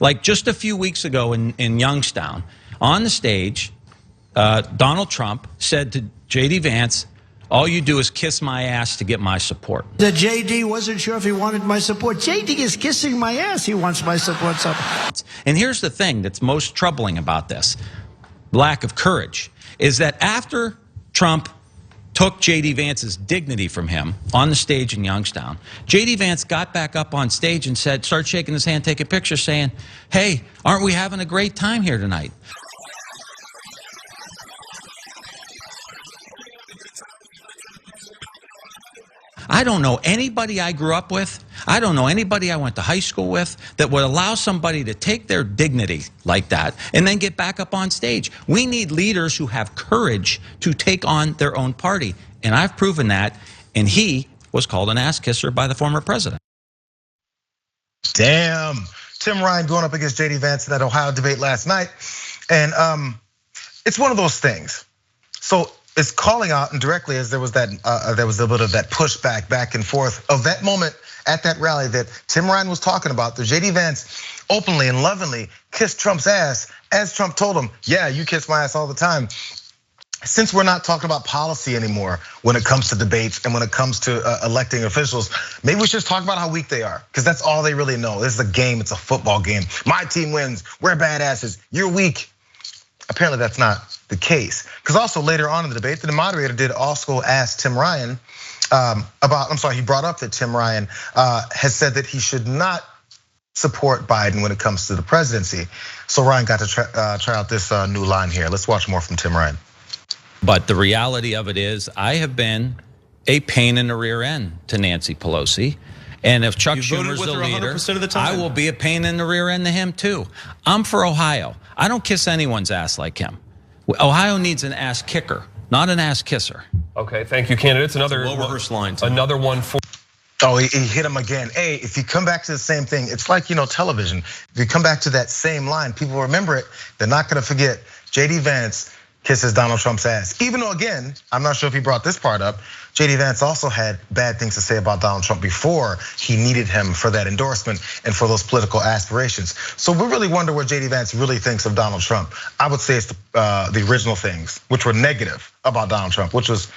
Like just a few weeks ago in Youngstown, on the stage, Donald Trump said to J.D. Vance, all you do is kiss my ass to get my support. The J.D. wasn't sure if he wanted my support. J.D. is kissing my ass. He wants my support. And here's the thing that's most troubling about this lack of courage is that after Trump took J.D. Vance's dignity from him on the stage in Youngstown, J.D. Vance got back up on stage and said, started shaking his hand, take a picture, saying, hey, aren't we having a great time here tonight? I don't know anybody I grew up with, I don't know anybody I went to high school with that would allow somebody to take their dignity like that and then get back up on stage. We need leaders who have courage to take on their own party. And I've proven that, and he was called an ass kisser by the former president. Damn. Tim Ryan going up against J.D. Vance in that Ohio debate last night. And it's one of those things. So it's calling out indirectly as there was a bit of that pushback back and forth of that moment at that rally that Tim Ryan was talking about. The J.D. Vance openly and lovingly kissed Trump's ass as Trump told him, yeah, you kiss my ass all the time. Since we're not talking about policy anymore when it comes to debates and when it comes to electing officials, maybe we should just talk about how weak they are, because that's all they really know. This is a game, it's a football game. My team wins, we're badasses, you're weak. Apparently that's not the case. Because also later on in the debate, the moderator did also ask Tim Ryan he brought up that Tim Ryan has said that he should not support Biden when it comes to the presidency. So Ryan got to try out this new line here. Let's watch more from Tim Ryan. But the reality of it is, I have been a pain in the rear end to Nancy Pelosi. And if Chuck Schumer's the leader, I will be a pain in the rear end to him too. I'm for Ohio. I don't kiss anyone's ass like him. Ohio needs an ass kicker, not an ass kisser. Okay, thank you, candidates. Another well-rehearsed line. Another one for. Oh, he hit him again. Hey, if you come back to the same thing, it's like, television. If you come back to that same line, people remember it. They're not gonna forget. J.D. Vance kisses Donald Trump's ass. Even though, again, I'm not sure if he brought this part up, J.D. Vance also had bad things to say about Donald Trump before he needed him for that endorsement and for those political aspirations. So we really wonder what J.D. Vance really thinks of Donald Trump. I would say it's the original things, which were negative about Donald Trump, which was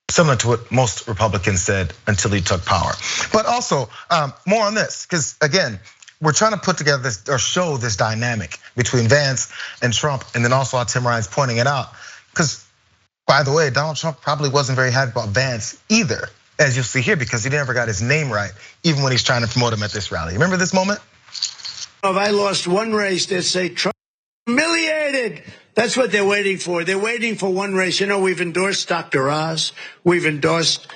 similar to what most Republicans said until he took power. But also, more on this, because again, we're trying to put together this or show this dynamic between Vance and Trump, and then also how Tim Ryan's pointing it out. Because, by the way, Donald Trump probably wasn't very happy about Vance either, as you'll see here, because he never got his name right, even when he's trying to promote him at this rally. Remember this moment? If I lost one race, they'd say Trump humiliated. That's what they're waiting for. They're waiting for one race. We've endorsed Dr. Oz. We've endorsed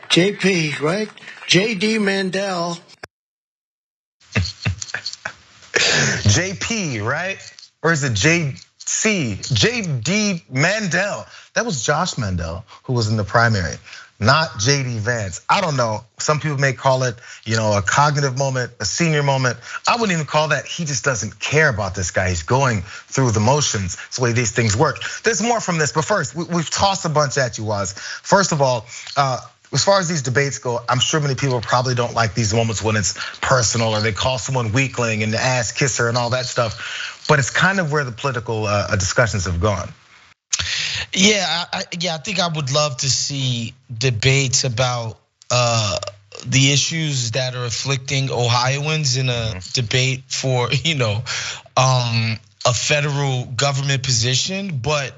JP, right? JD Mandel. JP, right? Or is it JC? JD Mandel. That was Josh Mandel who was in the primary, not JD Vance. I don't know. Some people may call it, a cognitive moment, a senior moment. I wouldn't even call that. He just doesn't care about this guy. He's going through the motions. It's the way these things work. There's more from this, but first, we've tossed a bunch at you, Waz. First of all, as far as these debates go, I'm sure many people probably don't like these moments when it's personal or they call someone weakling and the ass kisser and all that stuff. But it's kind of where the political discussions have gone. Yeah, I think I would love to see debates about the issues that are afflicting Ohioans in a debate for a federal government position, but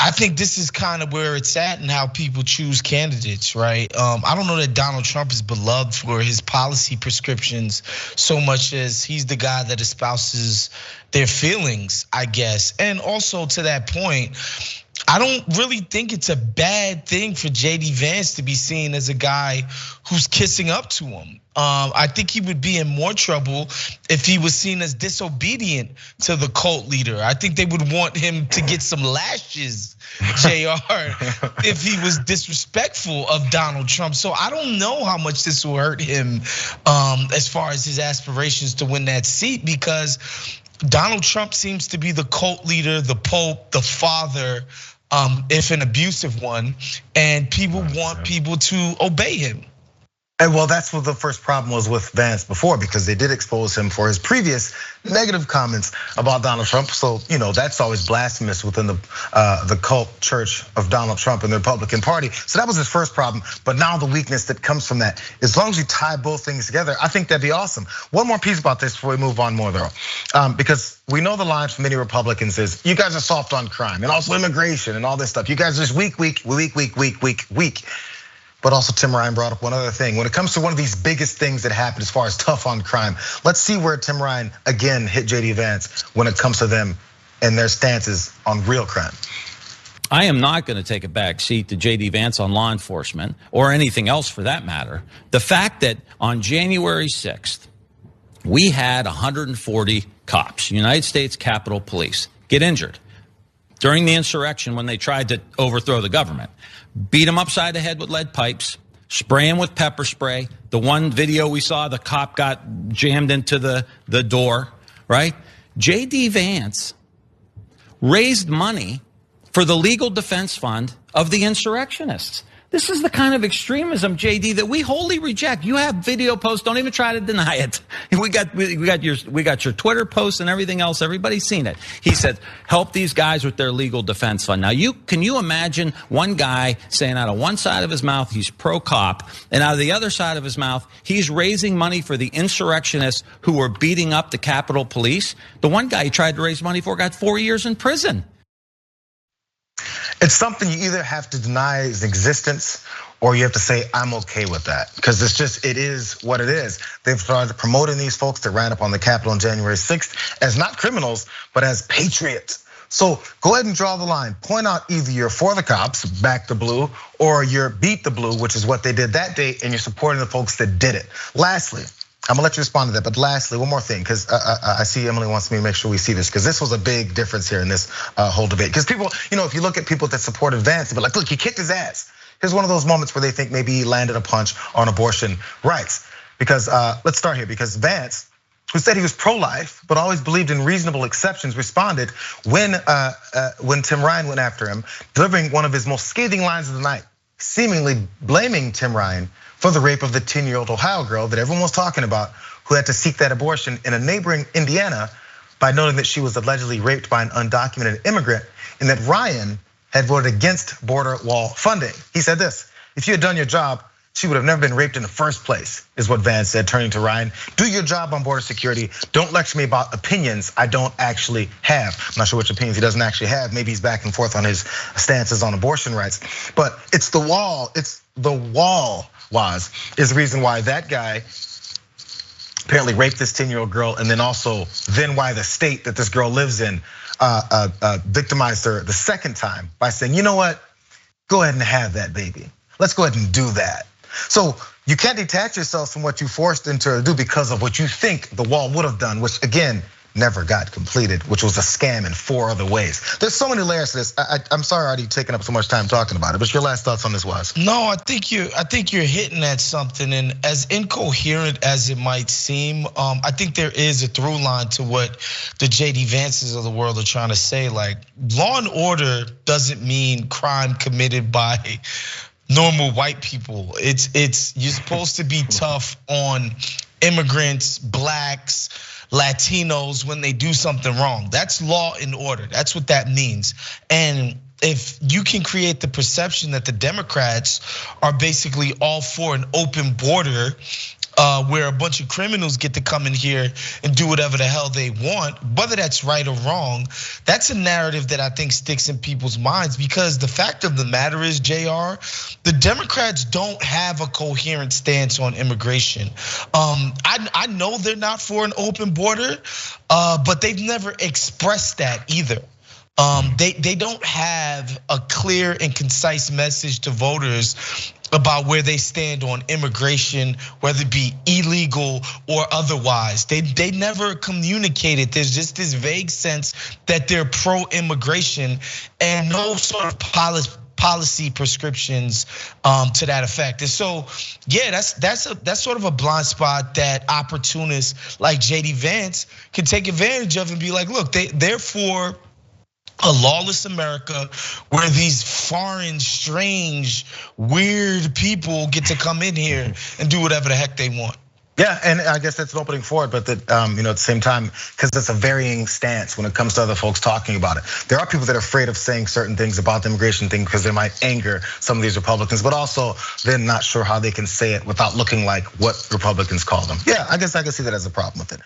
I think this is kind of where it's at and how people choose candidates, right? I don't know that Donald Trump is beloved for his policy prescriptions so much as he's the guy that espouses their feelings, I guess. And also to that point, I don't really think it's a bad thing for JD Vance to be seen as a guy who's kissing up to him. I think he would be in more trouble if he was seen as disobedient to the cult leader. I think they would want him to get some lashes, JR, if he was disrespectful of Donald Trump. So I don't know how much this will hurt him as far as his aspirations to win that seat, because Donald Trump seems to be the cult leader, the pope, the father, if an abusive one, and people want people to obey him. And well, that's what the first problem was with Vance before, because they did expose him for his previous negative comments about Donald Trump. So, that's always blasphemous within the cult church of Donald Trump and the Republican Party. So that was his first problem. But now the weakness that comes from that, as long as you tie both things together, I think that'd be awesome. One more piece about this before we move on more, though, because we know the line from many Republicans is, you guys are soft on crime and also immigration and all this stuff. You guys are just weak. But also Tim Ryan brought up one other thing. When it comes to one of these biggest things that happened as far as tough on crime, let's see where Tim Ryan again hit JD Vance when it comes to them and their stances on real crime. I am not going to take a back seat to JD Vance on law enforcement or anything else for that matter. The fact that on January 6th, we had 140 cops, United States Capitol Police, get injured during the insurrection when they tried to overthrow the government. Beat him upside the head with lead pipes, spray him with pepper spray. The one video we saw, the cop got jammed into the door, right? JD Vance raised money for the legal defense fund of the insurrectionists. This is the kind of extremism, JD, that we wholly reject. You have video posts. Don't even try to deny it. We got your Twitter posts and everything else. Everybody's seen it. He said, help these guys with their legal defense fund. Now, can you imagine one guy saying out of one side of his mouth he's pro-cop, and out of the other side of his mouth he's raising money for the insurrectionists who were beating up the Capitol Police? The one guy he tried to raise money for got 4 years in prison. It's something you either have to deny its existence or you have to say, I'm okay with that. Because it is what it is. They've started promoting these folks that ran up on the Capitol on January 6th as not criminals, but as patriots. So go ahead and draw the line. Point out either you're for the cops, back the blue, or you're beat the blue, which is what they did that day, and you're supporting the folks that did it. Lastly, I'm gonna let you respond to that, but lastly, one more thing, because I see Emily wants me to make sure we see this, because this was a big difference here in this whole debate. Because people, if you look at people that supported Vance, they'll be like, look, he kicked his ass. Here's one of those moments where they think maybe he landed a punch on abortion rights. Because let's start here, because Vance, who said he was pro-life, but always believed in reasonable exceptions, responded when Tim Ryan went after him, delivering one of his most scathing lines of the night, seemingly blaming Tim Ryan for the rape of the 10-year-old Ohio girl that everyone was talking about, who had to seek that abortion in a neighboring Indiana by noting that she was allegedly raped by an undocumented immigrant, and that Ryan had voted against border wall funding. He said this, if you had done your job, she would have never been raped in the first place, is what Vance said, turning to Ryan. Do your job on border security. Don't lecture me about opinions I don't actually have. I'm not sure which opinions he doesn't actually have. Maybe he's back and forth on his stances on abortion rights. But it's the wall, is the reason why that guy apparently raped this 10-year-old girl, and then why the state that this girl lives in victimized her the second time by saying, you know what, go ahead and have that baby. Let's go ahead and do that. So you can't detach yourself from what you forced into to do because of what you think the wall would have done, which again, never got completed, which was a scam in 4 other ways. There's so many layers to this. I'm sorry I already taken up so much time talking about it, but your last thoughts on this was? No, I think you're hitting at something, and as incoherent as it might seem, I think there is a through line to what the JD Vances of the world are trying to say. Like, law and order doesn't mean crime committed by normal white people. It's you're supposed to be tough on immigrants, blacks, Latinos when they do something wrong. That's law and order. That's what that means. And if you can create the perception that the Democrats are basically all for an open border, where a bunch of criminals get to come in here and do whatever the hell they want, whether that's right or wrong, that's a narrative that I think sticks in people's minds, because the fact of the matter is, JR, the Democrats don't have a coherent stance on immigration. I know they're not for an open border, but they've never expressed that either. They don't have a clear and concise message to voters about where they stand on immigration, whether it be illegal or otherwise. They never communicated. There's just this vague sense that they're pro-immigration and no sort of policy prescriptions to that effect. And so, yeah, that's sort of a blind spot that opportunists like JD Vance can take advantage of and be like, look, they're for a lawless America where these foreign, strange, weird people get to come in here and do whatever the heck they want. Yeah, and I guess that's an opening for it, but at the same time, because it's a varying stance when it comes to other folks talking about it. There are people that are afraid of saying certain things about the immigration thing because they might anger some of these Republicans, but also they're not sure how they can say it without looking like what Republicans call them. Yeah, I guess I can see that as a problem with it.